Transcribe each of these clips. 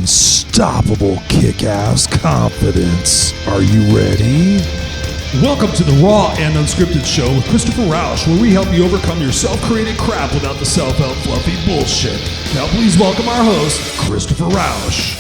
unstoppable kick-ass confidence. Are you ready? Welcome to the Raw and Unscripted show with Christopher Rausch, where we help you overcome your self-created crap without the self-help fluffy bullshit. Now please welcome our host, Christopher Rausch.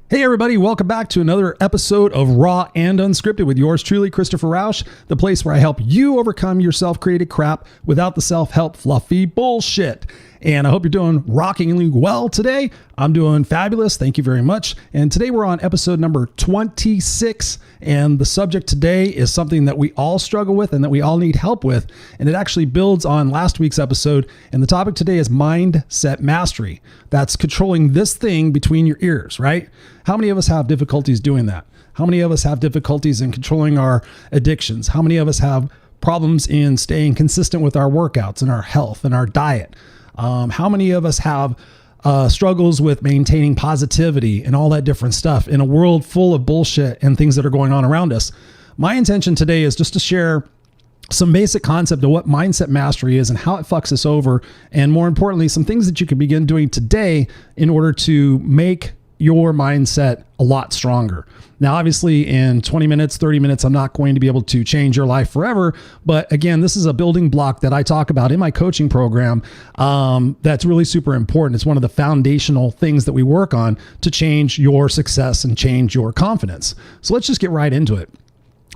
Hey everybody, welcome back to another episode of Raw and Unscripted with yours truly, Christopher Rausch, the place where I help you overcome your self-created crap without the self-help fluffy bullshit. And I hope you're doing rockingly well today. I'm doing fabulous. Thank you very much. And today we're on episode number 26. And the subject today is something that we all struggle with and that we all need help with. And it actually builds on last week's episode. And the topic today is mindset mastery. That's controlling this thing between your ears, right? How many of us have difficulties doing that? How many of us have difficulties in controlling our addictions? How many of us have problems in staying consistent with our workouts and our health and our diet? How many of us have struggles with maintaining positivity and all that different stuff in a world full of bullshit and things that are going on around us? My intention today is just to share some basic concept of what mindset mastery is and how it fucks us over. And more importantly, some things that you can begin doing today in order to make your mindset a lot stronger. Now, obviously in 20 minutes, 30 minutes, I'm not going to be able to change your life forever. But again, this is a building block that I talk about in my coaching program. That's really super important. It's one of the foundational things that we work on to change your success and change your confidence. So let's just get right into it.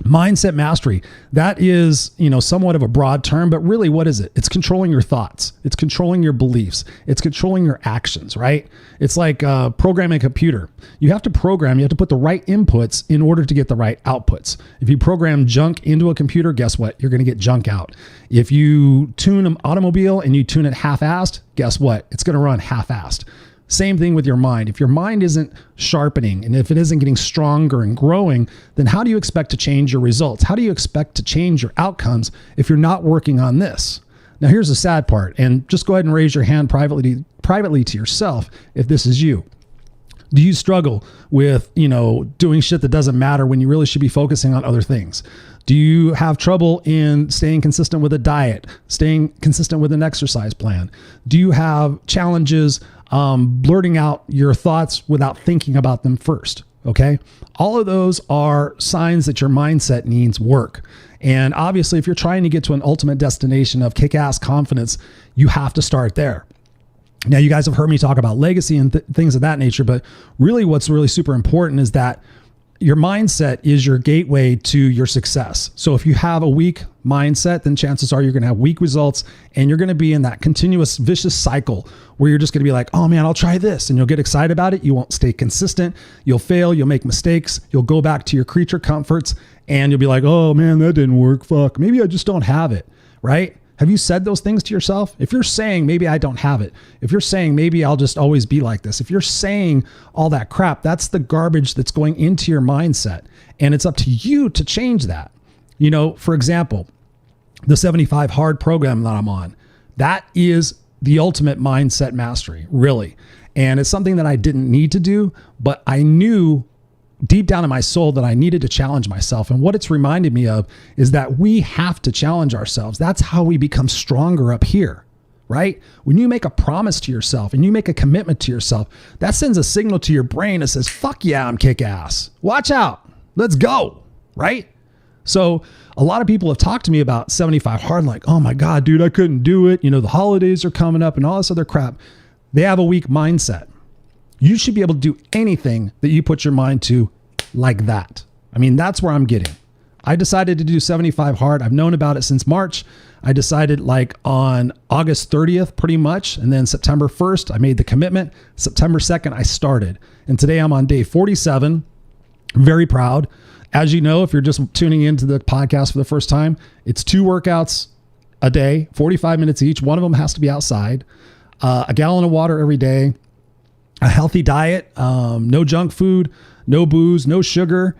Mindset mastery, that is, somewhat of a broad term, but really what is it? It's controlling your thoughts. It's controlling your beliefs. It's controlling your actions, right? It's like programming a computer. You have to put the right inputs in order to get the right outputs. If you program junk into a computer, guess what? You're going to get junk out. If you tune an automobile and you tune it half-assed, guess what? It's going to run half-assed. Same thing with your mind. If your mind isn't sharpening and if it isn't getting stronger and growing, then how do you expect to change your results? How do you expect to change your outcomes if you're not working on this? Now, here's the sad part, and just go ahead and raise your hand privately to yourself if this is you. Do you struggle with, doing shit that doesn't matter when you really should be focusing on other things? Do you have trouble in staying consistent with a diet, staying consistent with an exercise plan? Do you have challenges blurting out your thoughts without thinking about them first? Okay. All of those are signs that your mindset needs work. And obviously, if you're trying to get to an ultimate destination of kick-ass confidence, you have to start there. Now, you guys have heard me talk about legacy and things of that nature, but really what's really super important is that your mindset is your gateway to your success. So if you have a weak mindset, then chances are you're going to have weak results and you're going to be in that continuous vicious cycle where you're just going to be like, oh man, I'll try this. And you'll get excited about it. You won't stay consistent. You'll fail. You'll make mistakes. You'll go back to your creature comforts and you'll be like, oh man, that didn't work. Fuck. Maybe I just don't have it. Right? Have you said those things to yourself? If you're saying, maybe I don't have it. If you're saying, maybe I'll just always be like this. If you're saying all that crap, that's the garbage that's going into your mindset. And it's up to you to change that. For example, the 75 Hard program that I'm on, that is the ultimate mindset mastery, really. And it's something that I didn't need to do, but I knew deep down in my soul that I needed to challenge myself. And what it's reminded me of is that we have to challenge ourselves. That's how we become stronger up here, right? When you make a promise to yourself and you make a commitment to yourself, that sends a signal to your brain that says, fuck yeah, I'm kick ass. Watch out. Let's go. Right? So a lot of people have talked to me about 75 Hard, like, oh my God, dude, I couldn't do it. The holidays are coming up and all this other crap. They have a weak mindset. You should be able to do anything that you put your mind to like that. I mean, that's where I'm getting. I decided to do 75 Hard. I've known about it since March. I decided like on August 30th, pretty much. And then September 1st, I made the commitment. September 2nd, I started. And today I'm on day 47. Very proud. As you know, if you're just tuning into the podcast for the first time, it's 2 workouts a day, 45 minutes each. One of them has to be outside. A gallon of water every day. A healthy diet, no junk food, no booze, no sugar,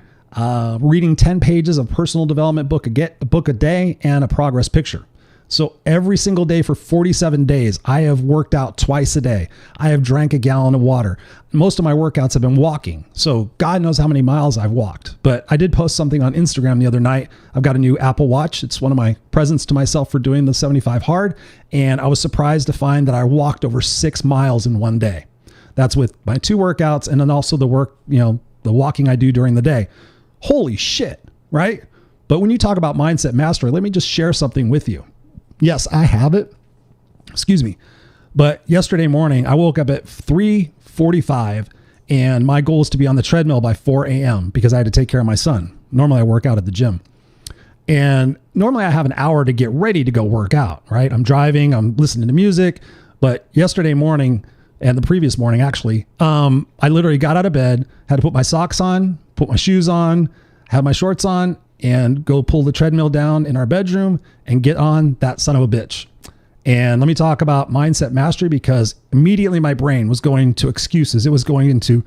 reading 10 pages of personal development book a day, and a progress picture. So every single day for 47 days, I have worked out twice a day. I have drank a gallon of water. Most of my workouts have been walking. So God knows how many miles I've walked. But I did post something on Instagram the other night. I've got a new Apple Watch. It's one of my presents to myself for doing the 75 hard. And I was surprised to find that I walked over 6 miles in one day. That's with my 2 workouts and then also the work, the walking I do during the day. Holy shit, right? But when you talk about mindset mastery, let me just share something with you. Yes, I have it. Excuse me. But yesterday morning, I woke up at 3:45 and my goal is to be on the treadmill by 4 a.m. because I had to take care of my son. Normally I work out at the gym. And normally I have an hour to get ready to go work out, right? I'm driving, I'm listening to music. But yesterday morning and the previous morning, actually, I literally got out of bed, had to put my socks on, put my shoes on, had my shorts on, and go pull the treadmill down in our bedroom and get on that son of a bitch. And let me talk about mindset mastery because immediately my brain was going to excuses. It was going into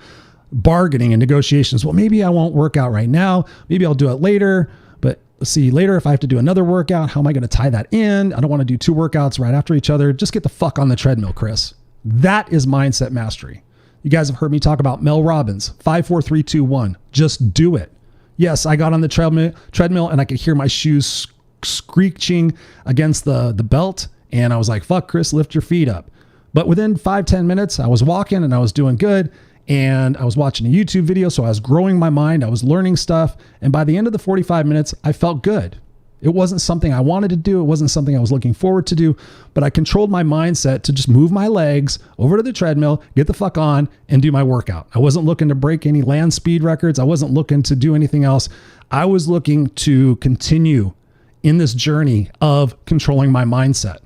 bargaining and negotiations. Well, maybe I won't work out right now. Maybe I'll do it later. But see, later, if I have to do another workout, how am I going to tie that in? I don't want to do 2 workouts right after each other. Just get the fuck on the treadmill, Chris. That is mindset mastery. You guys have heard me talk about Mel Robbins, 5, 4, 3, 2, 1. Just do it. Yes, I got on the treadmill and I could hear my shoes screeching against the belt. And I was like, fuck, Chris, lift your feet up. But within 5-10 minutes, I was walking and I was doing good. And I was watching a YouTube video. So I was growing my mind. I was learning stuff. And by the end of the 45 minutes, I felt good. It wasn't something I wanted to do. It wasn't something I was looking forward to do, but I controlled my mindset to just move my legs over to the treadmill, get the fuck on and do my workout. I wasn't looking to break any land speed records. I wasn't looking to do anything else. I was looking to continue in this journey of controlling my mindset.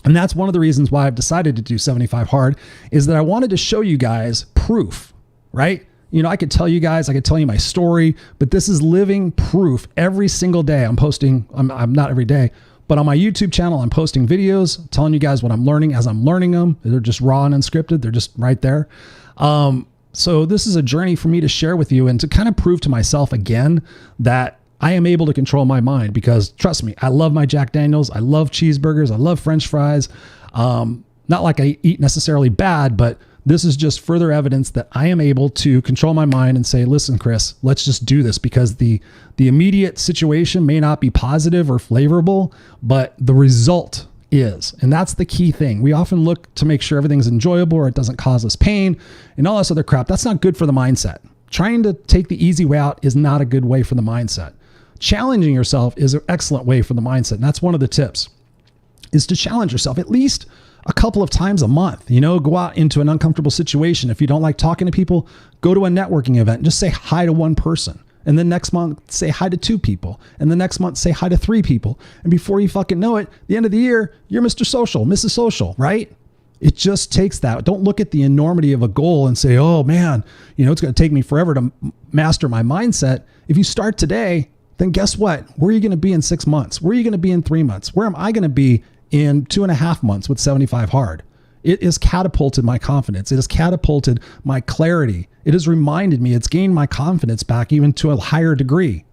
And that's one of the reasons why I've decided to do 75 hard is that I wanted to show you guys proof, right? I could tell you guys, I could tell you my story, but this is living proof. Every single day I'm posting, I'm not every day, but on my YouTube channel, I'm posting videos, telling you guys what I'm learning as I'm learning them. They're just raw and unscripted. They're just right there. So this is a journey for me to share with you and to kind of prove to myself again that I am able to control my mind because trust me, I love my Jack Daniels. I love cheeseburgers. I love French fries. Not like I eat necessarily bad, but this is just further evidence that I am able to control my mind and say, listen, Chris, let's just do this because the immediate situation may not be positive or favorable, but the result is. And that's the key thing. We often look to make sure everything's enjoyable or it doesn't cause us pain and all this other crap. That's not good for the mindset. Trying to take the easy way out is not a good way for the mindset. Challenging yourself is an excellent way for the mindset. And that's one of the tips is to challenge yourself at least a couple of times a month, go out into an uncomfortable situation. If you don't like talking to people, go to a networking event and just say hi to one person. And then next month, say hi to 2 people. And the next month, say hi to 3 people. And before you fucking know it, the end of the year, you're Mr. Social, Mrs. Social, right? It just takes that. Don't look at the enormity of a goal and say, oh man, it's going to take me forever to master my mindset. If you start today, then guess what? Where are you going to be in 6 months? Where are you going to be in 3 months? Where am I going to be in 2.5 months with 75 hard? It has catapulted my confidence. It has catapulted my clarity. It has reminded me, it's gained my confidence back even to a higher degree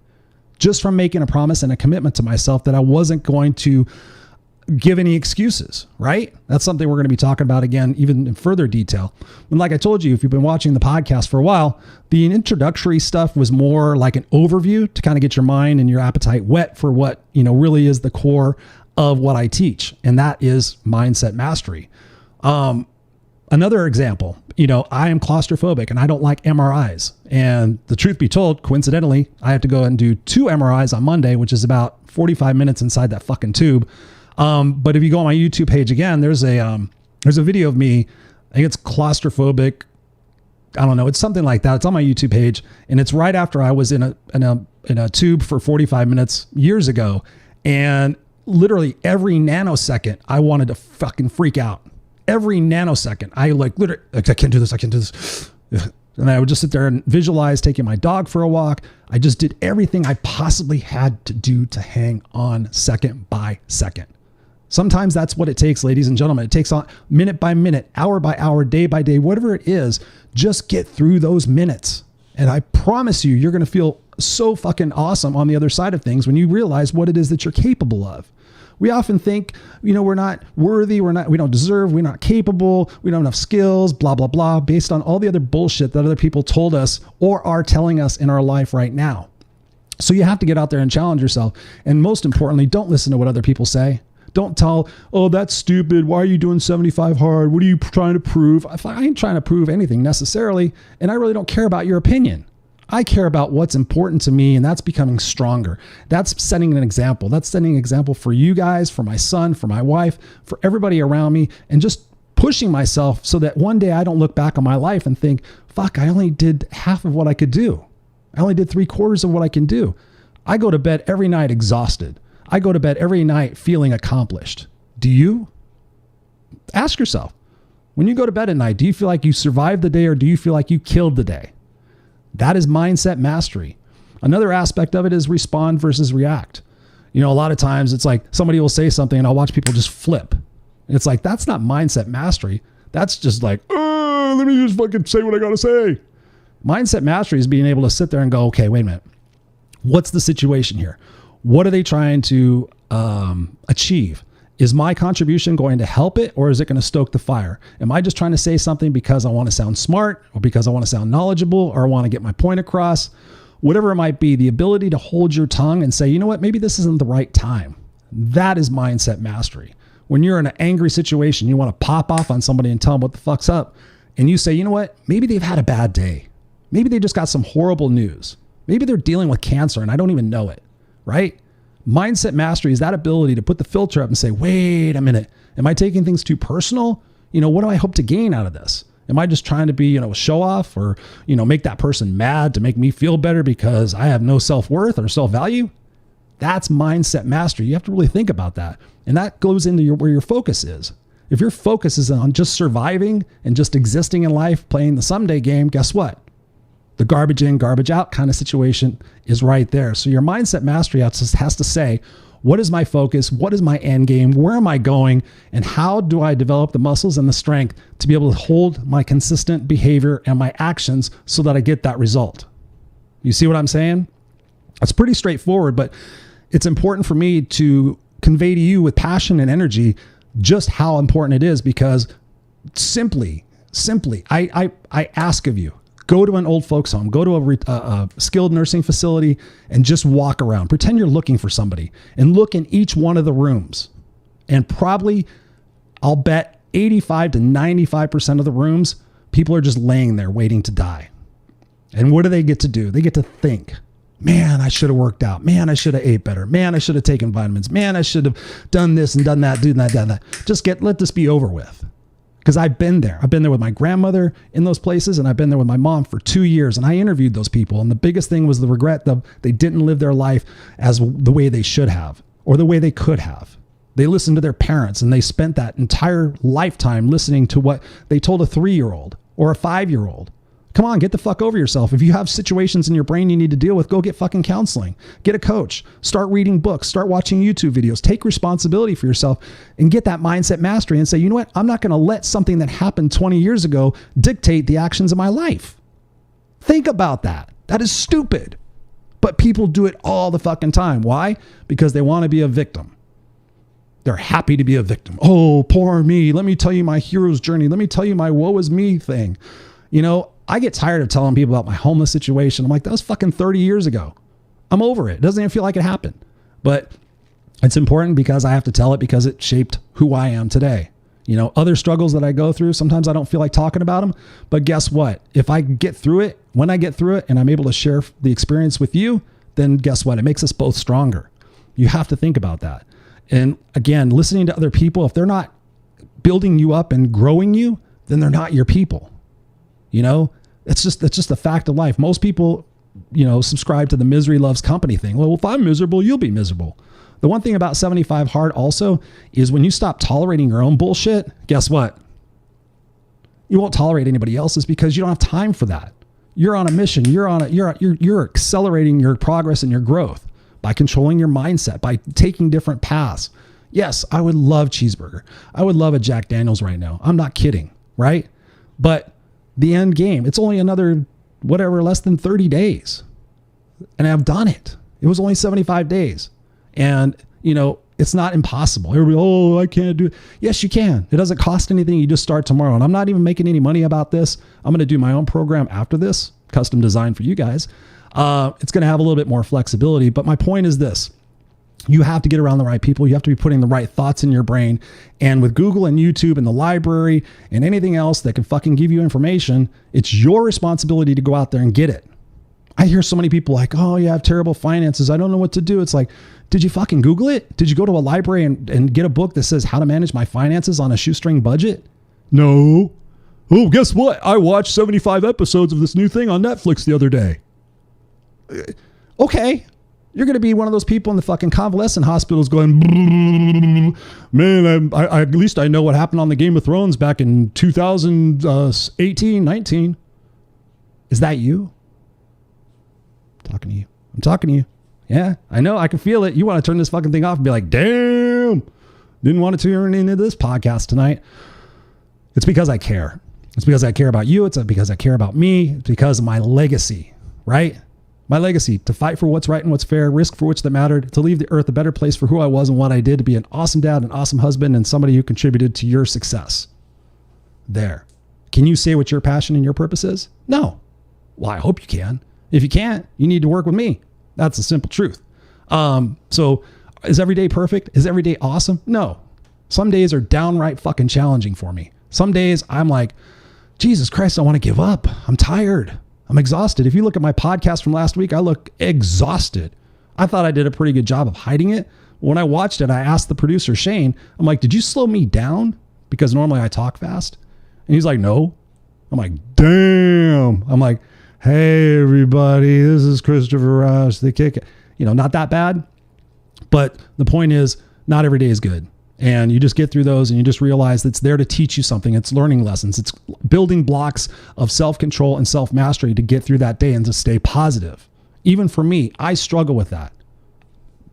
just from making a promise and a commitment to myself that I wasn't going to give any excuses, right? That's something we're going to be talking about again, even in further detail. And like I told you, if you've been watching the podcast for a while, the introductory stuff was more like an overview to kind of get your mind and your appetite wet for what, really is the core of what I teach. And that is mindset mastery. Another example, I am claustrophobic and I don't like MRIs. And the truth be told, coincidentally, I have to go and do 2 MRIs on Monday, which is about 45 minutes inside that fucking tube. But if you go on my YouTube page again, there's a video of me. I think it's claustrophobic. I don't know. It's something like that. It's on my YouTube page. And it's right after I was in a tube for 45 minutes years ago. And literally every nanosecond, I wanted to fucking freak out. Every nanosecond, I literally, I can't do this. I can't do this. And I would just sit there and visualize taking my dog for a walk. I just did everything I possibly had to do to hang on second by second. Sometimes that's what it takes, ladies and gentlemen. It takes on minute by minute, hour by hour, day by day, whatever it is, just get through those minutes. And I promise you, you're going to feel so fucking awesome on the other side of things when you realize what it is that you're capable of. We often think, we're not worthy, we don't deserve, we're not capable, we don't have enough skills, blah, blah, blah, based on all the other bullshit that other people told us or are telling us in our life right now. So you have to get out there and challenge yourself. And most importantly, don't listen to what other people say. Don't tell, oh, that's stupid. Why are you doing 75 hard? What are you trying to prove? I ain't trying to prove anything necessarily. And I really don't care about your opinion. I care about what's important to me, and that's becoming stronger. That's setting an example. That's setting an example for you guys, for my son, for my wife, for everybody around me, and just pushing myself so that one day I don't look back on my life and think, fuck, I only did half of what I could do. I only did 3/4 of what I can do. I go to bed every night exhausted. I go to bed every night feeling accomplished. Do you? Ask yourself, when you go to bed at night, do you feel like you survived the day or do you feel like you killed the day? That is mindset mastery. Another aspect of it is respond versus react. A lot of times it's like somebody will say something and I'll watch people just flip. And it's like, that's not mindset mastery. That's just like, let me just fucking say what I got to say. Mindset mastery is being able to sit there and go, okay, wait a minute. What's the situation here? What are they trying to achieve? Is my contribution going to help it or is it going to stoke the fire? Am I just trying to say something because I want to sound smart or because I want to sound knowledgeable or I want to get my point across? Whatever it might be, the ability to hold your tongue and say, you know what, maybe this isn't the right time. That is mindset mastery. When you're in an angry situation, you want to pop off on somebody and tell them what the fuck's up. And you say, you know what, maybe they've had a bad day. Maybe they just got some horrible news. Maybe they're dealing with cancer and I don't even know it, right? Mindset mastery is that ability to put the filter up and say, wait a minute, am I taking things too personal? What do I hope to gain out of this? Am I just trying to be, a show off or, make that person mad to make me feel better because I have no self-worth or self-value? That's mindset mastery. You have to really think about that. And that goes into where your focus is. If your focus is on just surviving and just existing in life, playing the someday game, guess what? The garbage in, garbage out kind of situation is right there. So your mindset mastery has to say, what is my focus? What is my end game? Where am I going? And how do I develop the muscles and the strength to be able to hold my consistent behavior and my actions so that I get that result? You see what I'm saying? It's pretty straightforward, but it's important for me to convey to you with passion and energy just how important it is, because simply, I ask of you, go to an old folks home, go to a skilled nursing facility and just walk around. Pretend you're looking for somebody and look in each one of the rooms. And probably, I'll bet 85 to 95% of the rooms, people are just laying there waiting to die. And what do they get to do? They get to think, man, I should have worked out. Man, I should have ate better. Man, I should have taken vitamins. Man, I should have done this and done that, done that. Just let this be over with. Because I've been there. I've been there with my grandmother in those places, and I've been there with my mom for 2 years, and I interviewed those people. And the biggest thing was the regret that they didn't live their life as the way they should have or the way they could have. They listened to their parents, and they spent that entire lifetime listening to what they told a 3-year-old or a 5-year-old. Come on, get the fuck over yourself. If you have situations in your brain you need to deal with, go get fucking counseling. Get a coach. Start reading books. Start watching YouTube videos. Take responsibility for yourself and get that mindset mastery and say, you know what? I'm not going to let something that happened 20 years ago dictate the actions of my life. Think about that. That is stupid. But people do it all the fucking time. Why? Because they want to be a victim. They're happy to be a victim. Oh, poor me. Let me tell you my hero's journey. Let me tell you my woe is me thing. I get tired of telling people about my homeless situation. I'm like, that was fucking 30 years ago. I'm over it. It doesn't even feel like it happened. But it's important because I have to tell it because it shaped who I am today. Other struggles that I go through, sometimes I don't feel like talking about them. But guess what? If I get through it, when I get through it and I'm able to share the experience with you, then guess what? It makes us both stronger. You have to think about that. And again, listening to other people, if they're not building you up and growing you, then they're not your people. It's just a fact of life. Most people, subscribe to the misery loves company thing. Well, if I'm miserable, you'll be miserable. The one thing about 75 hard also is when you stop tolerating your own bullshit, guess what? You won't tolerate anybody else's because you don't have time for that. You're on a mission. You're accelerating your progress and your growth by controlling your mindset, by taking different paths. Yes, I would love cheeseburger. I would love a Jack Daniels right now. I'm not kidding, right? But the end game, it's only another, less than 30 days. and I've done it. It was only 75 days. And, it's not impossible. Everybody, I can't do it. Yes, you can. It doesn't cost anything. You just start tomorrow. And I'm not even making any money about this. I'm going to do my own program after this, custom designed for you guys. It's going to have a little bit more flexibility. But my point is this. You have to get around the right people. You have to be putting the right thoughts in your brain. And with Google and YouTube and the library and anything else that can fucking give you information, it's your responsibility to go out there and get it. I hear so many people like, oh, yeah, I have terrible finances. I don't know what to do. It's like, did you fucking Google it? Did you go to a library and get a book that says how to manage my finances on a shoestring budget? No. Oh, guess what? I watched 75 episodes of this new thing on Netflix the other day. Okay. You're going to be one of those people in the fucking convalescent hospitals going, man, I at least I know what happened on the Game of Thrones back in 2018, 19. Is that you? I'm talking to you. Yeah, I know. I can feel it. You want to turn this fucking thing off and be like, damn, didn't want to tune into this podcast tonight. It's because I care. It's because I care about you. It's because I care about me. It's because of my legacy, right? My legacy, to fight for what's right and what's fair, risk for which that mattered, to leave the earth a better place for who I was and what I did, to be an awesome dad, an awesome husband, and somebody who contributed to your success. There. Can you say what your passion and your purpose is? No. Well, I hope you can. If you can't, you need to work with me. That's the simple truth. So is every day perfect? Is every day awesome? No. Some days are downright fucking challenging for me. Some days I'm like, Jesus Christ, I want to give up. I'm tired. I'm exhausted. If you look at my podcast from last week, I look exhausted. I thought I did a pretty good job of hiding it. When I watched it, I asked the producer, Shane, I'm like, did you slow me down? Because normally I talk fast. And he's like, no. I'm like, damn. I'm like, hey, everybody, this is Christopher Rausch, the kick. Not that bad. But the point is, not every day is good. And you just get through those and you just realize that it's there to teach you something. It's learning lessons. It's building blocks of self-control and self-mastery to get through that day and to stay positive. Even for me, I struggle with that.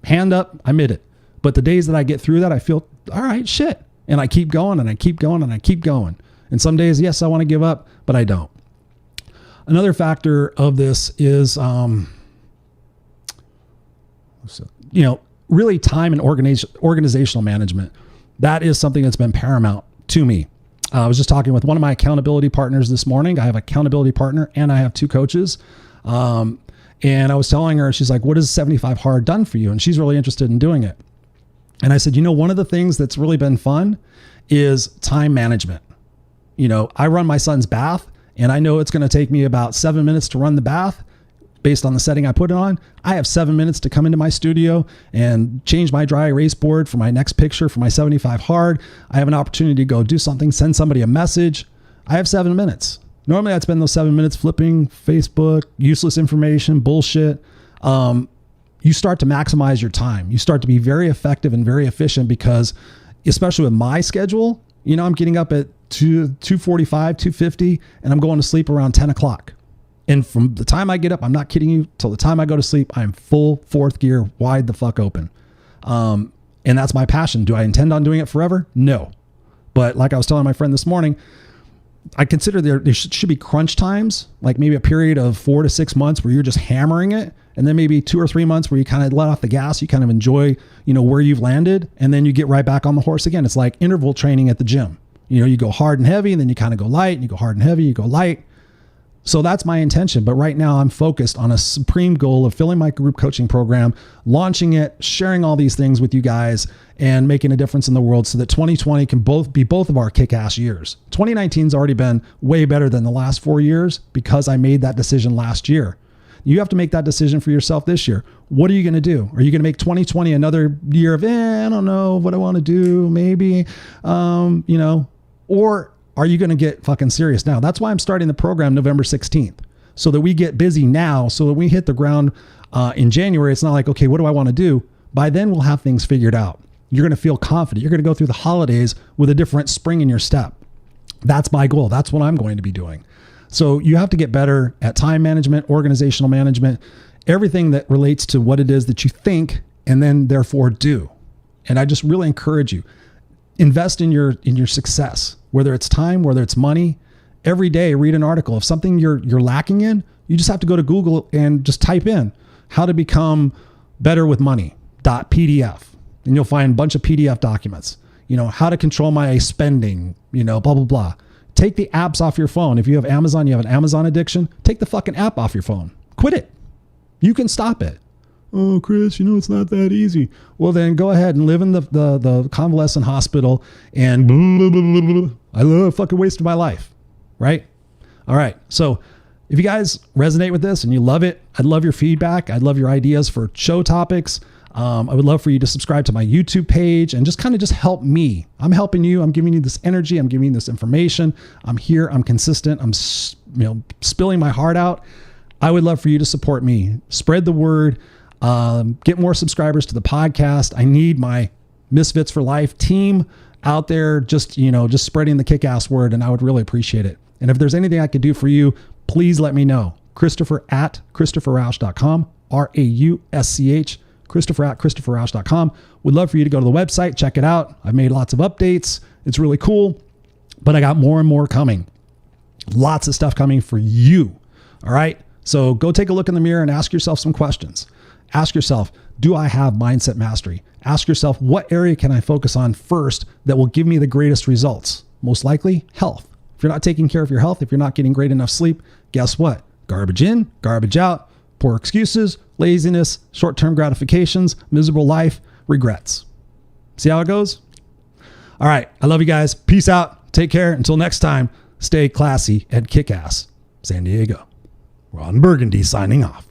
Hand up, I admit it. But the days that I get through that, I feel, all right, shit. And I keep going and I keep going and I keep going. And some days, yes, I want to give up, but I don't. Another factor of this is, really time and organizational management. That is something that's been paramount to me. I was just talking with one of my accountability partners this morning. I have an accountability partner and I have 2 coaches. And I was telling her, she's like, what has 75 Hard done for you? And she's really interested in doing it. And I said, one of the things that's really been fun is time management. I run my son's bath. And I know it's going to take me about 7 minutes to run the bath based on the setting I put it on. I have 7 minutes to come into my studio and change my dry erase board for my next picture for my 75 Hard. I have an opportunity to go do something, send somebody a message. I have 7 minutes. Normally I'd spend those 7 minutes flipping Facebook, useless information, bullshit. You start to maximize your time. You start to be very effective and very efficient because, especially with my schedule, I'm getting up at 2:45, 2:50, and I'm going to sleep around 10 o'clock. And from the time I get up, I'm not kidding you, till the time I go to sleep, I'm full 4th gear, wide the fuck open. And that's my passion. Do I intend on doing it forever? No. But like I was telling my friend this morning, I consider there should be crunch times, like maybe a period of 4 to 6 months where you're just hammering it. And then maybe 2 or 3 months where you kind of let off the gas, you kind of enjoy, where you've landed. And then you get right back on the horse again. It's like interval training at the gym. You go hard and heavy and then you kind of go light and you go hard and heavy, you go light. So that's my intention. But right now I'm focused on a supreme goal of filling my group coaching program, launching it, sharing all these things with you guys and making a difference in the world so that 2020 can be both of our kick-ass years. 2019's already been way better than the last 4 years because I made that decision last year. You have to make that decision for yourself this year. What are you going to do? Are you going to make 2020 another year of, I don't know what I want to do, maybe, or are you going to get fucking serious now? That's why I'm starting the program November 16th, so that we get busy now, so that we hit the ground in January. It's not like, okay, what do I want to do? By then we'll have things figured out. You're going to feel confident. You're going to go through the holidays with a different spring in your step. That's my goal. That's what I'm going to be doing. So you have to get better at time management, organizational management, everything that relates to what it is that you think and then therefore do. And I just really encourage you, invest in your success, whether it's time, whether it's money. Every day, read an article. If something you're lacking in, you just have to go to Google and just type in, how to become better with money.pdf. And you'll find a bunch of PDF documents, how to control my spending, blah, blah, blah. Take the apps off your phone. If you have Amazon, you have an Amazon addiction, take the fucking app off your phone. Quit it. You can stop it. Oh, Chris, it's not that easy. Well, then go ahead and live in the convalescent hospital and blah, blah, blah, blah, blah. I love fucking wasted my life. Right? All right. So if you guys resonate with this and you love it, I'd love your feedback. I'd love your ideas for show topics. I would love for you to subscribe to my YouTube page and just help me. I'm helping you. I'm giving you this energy. I'm giving you this information. I'm here. I'm consistent. I'm, spilling my heart out. I would love for you to support me. Spread the word. Get more subscribers to the podcast. I need my Misfits for Life team out there just spreading the kick-ass word, and I would really appreciate it. And if there's anything I could do for you, please let me know. Christopher@ChristopherRausch.com, RAUSCH, Christopher@ChristopherRausch.com. Would love for you to go to the website, check it out. I've made lots of updates. It's really cool, but I got more and more coming. Lots of stuff coming for you. All right. So go take a look in the mirror and ask yourself some questions. Ask yourself, do I have mindset mastery? Ask yourself, what area can I focus on first that will give me the greatest results? Most likely, health. If you're not taking care of your health, if you're not getting great enough sleep, guess what? Garbage in, garbage out, poor excuses, laziness, short-term gratifications, miserable life, regrets. See how it goes? All right. I love you guys. Peace out. Take care. Until next time, stay classy and kick ass. San Diego. Ron Burgundy signing off.